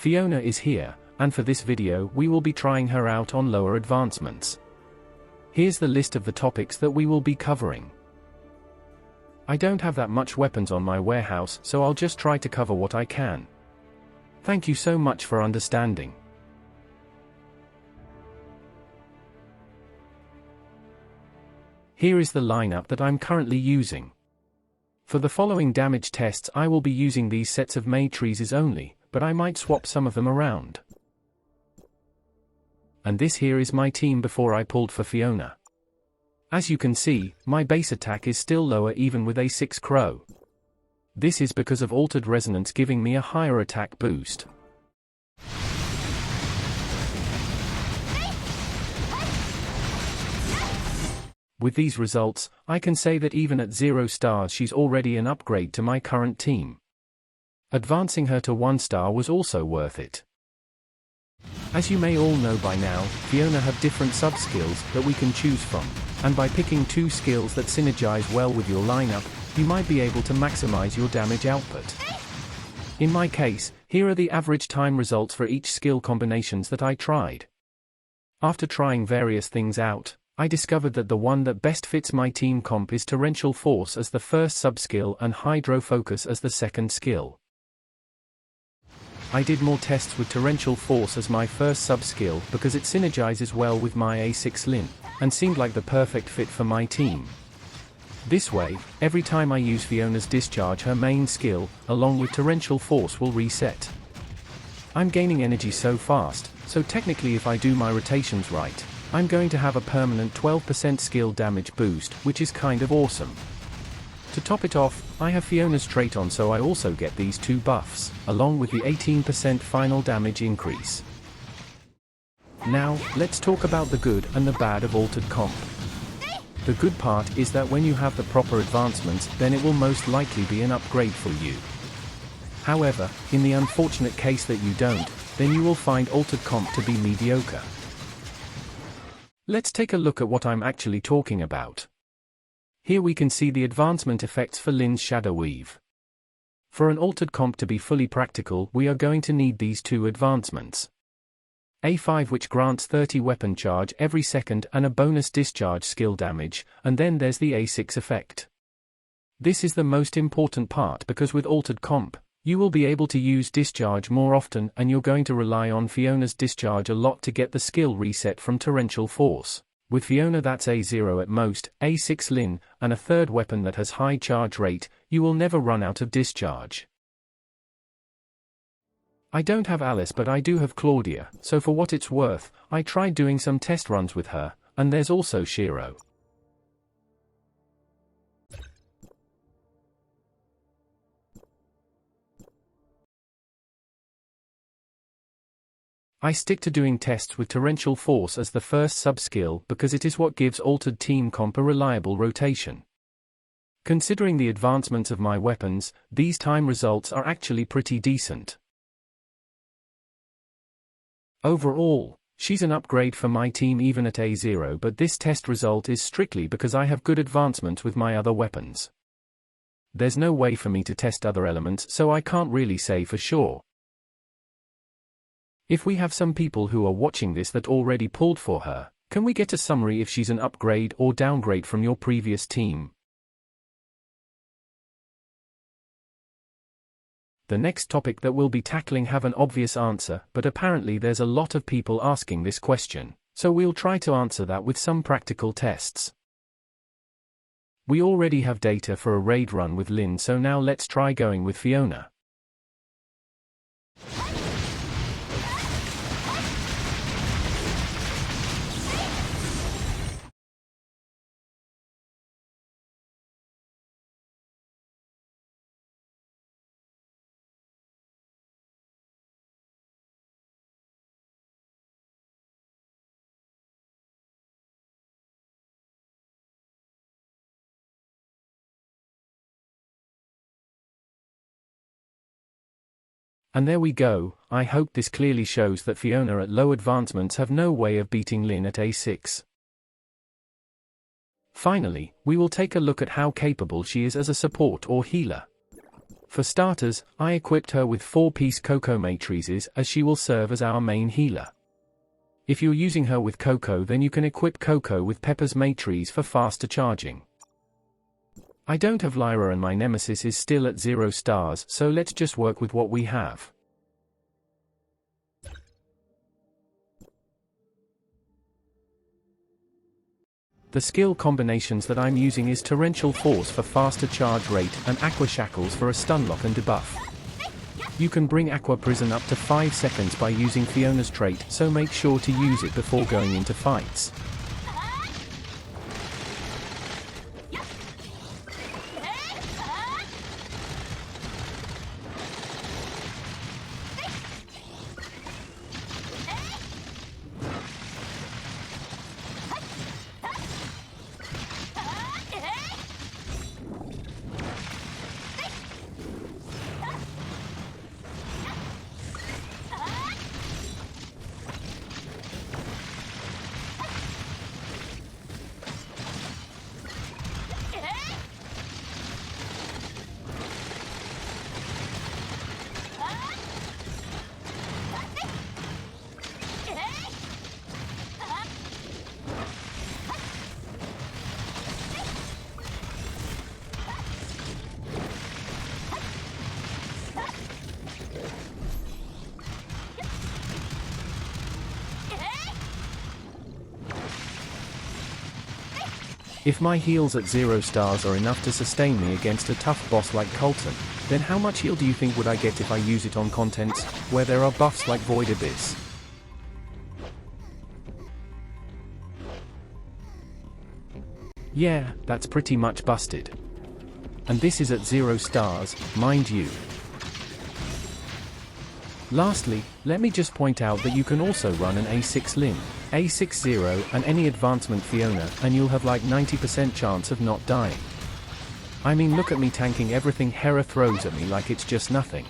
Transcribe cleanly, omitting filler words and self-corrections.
Fiona is here, and for this video we will be trying her out on lower advancements. Here's the list of the topics that we will be covering. I don't have that much weapons on my warehouse, so I'll just try to cover what I can. Thank you so much for understanding. Here is the lineup that I'm currently using. For the following damage tests I will be using these sets of matrices only, but I might swap some of them around. And this here is my team before I pulled for Fiona. As you can see, my base attack is still lower even with A6 Crow. This is because of altered resonance giving me a higher attack boost. With these results, I can say that even at 0 stars she's already an upgrade to my current team. Advancing her to 1 star was also worth it. As you may all know by now, Fiona have different sub-skills that we can choose from, and by picking 2 skills that synergize well with your lineup, you might be able to maximize your damage output. In my case, here are the average time results for each skill combinations that I tried. After trying various things out, I discovered that the one that best fits my team comp is Torrential Force as the first sub-skill and Hydro Focus as the second skill. I did more tests with Torrential Force as my first sub-skill because it synergizes well with my A6 Lin, and seemed like the perfect fit for my team. This way, every time I use Fiona's discharge, her main skill, along with Torrential Force, will reset. I'm gaining energy so fast, so technically if I do my rotations right, I'm going to have a permanent 12% skill damage boost, which is kind of awesome. To top it off, I have Fiona's trait on, so I also get these 2 buffs, along with the 18% final damage increase. Now, let's talk about the good and the bad of altered comp. The good part is that when you have the proper advancements, then it will most likely be an upgrade for you. However, in the unfortunate case that you don't, then you will find altered comp to be mediocre. Let's take a look at what I'm actually talking about. Here we can see the advancement effects for Lin's Shadow Weave. For an altered comp to be fully practical, we are going to need these 2 advancements. A5, which grants 30 weapon charge every second and a bonus discharge skill damage, and then there's the A6 effect. This is the most important part because with altered comp, you will be able to use discharge more often and you're going to rely on Fiona's discharge a lot to get the skill reset from Torrential Force. With Fiona that's A0 at most, A6 Lin, and a third weapon that has high charge rate, you will never run out of discharge. I don't have Alice but I do have Claudia, so for what it's worth, I tried doing some test runs with her, and there's also Shiro. I stick to doing tests with Torrential Force as the first sub-skill because it is what gives altered team comp a reliable rotation. Considering the advancements of my weapons, these time results are actually pretty decent. Overall, she's an upgrade for my team even at A0, but this test result is strictly because I have good advancement with my other weapons. There's no way for me to test other elements, so I can't really say for sure. If we have some people who are watching this that already pulled for her, can we get a summary if she's an upgrade or downgrade from your previous team? The next topic that we'll be tackling have an obvious answer, but apparently there's a lot of people asking this question, so we'll try to answer that with some practical tests. We already have data for a raid run with Lin, so now let's try going with Fiona. And there we go. I hope this clearly shows that Fiona at low advancements have no way of beating Lin at A6. Finally, we will take a look at how capable she is as a support or healer. For starters, I equipped her with 4-piece Coco matrices as she will serve as our main healer. If you're using her with Coco, then you can equip Coco with Pepper's matrice for faster charging. I don't have Lyra and my nemesis is still at 0 stars, so let's just work with what we have. The skill combinations that I'm using is Torrential Force for faster charge rate and Aqua Shackles for a stun lock and debuff. You can bring Aqua Prison up to 5 seconds by using Fiona's trait, so make sure to use it before going into fights. If my heals at 0 stars are enough to sustain me against a tough boss like Colton, then how much heal do you think would I get if I use it on contents where there are buffs like Void Abyss? Yeah, that's pretty much busted. And this is at 0 stars, mind you. Lastly, let me just point out that you can also run an A6 Lin, A60 and any advancement Fiona and you'll have like 90% chance of not dying. I mean, look at me tanking everything Hera throws at me like it's just nothing.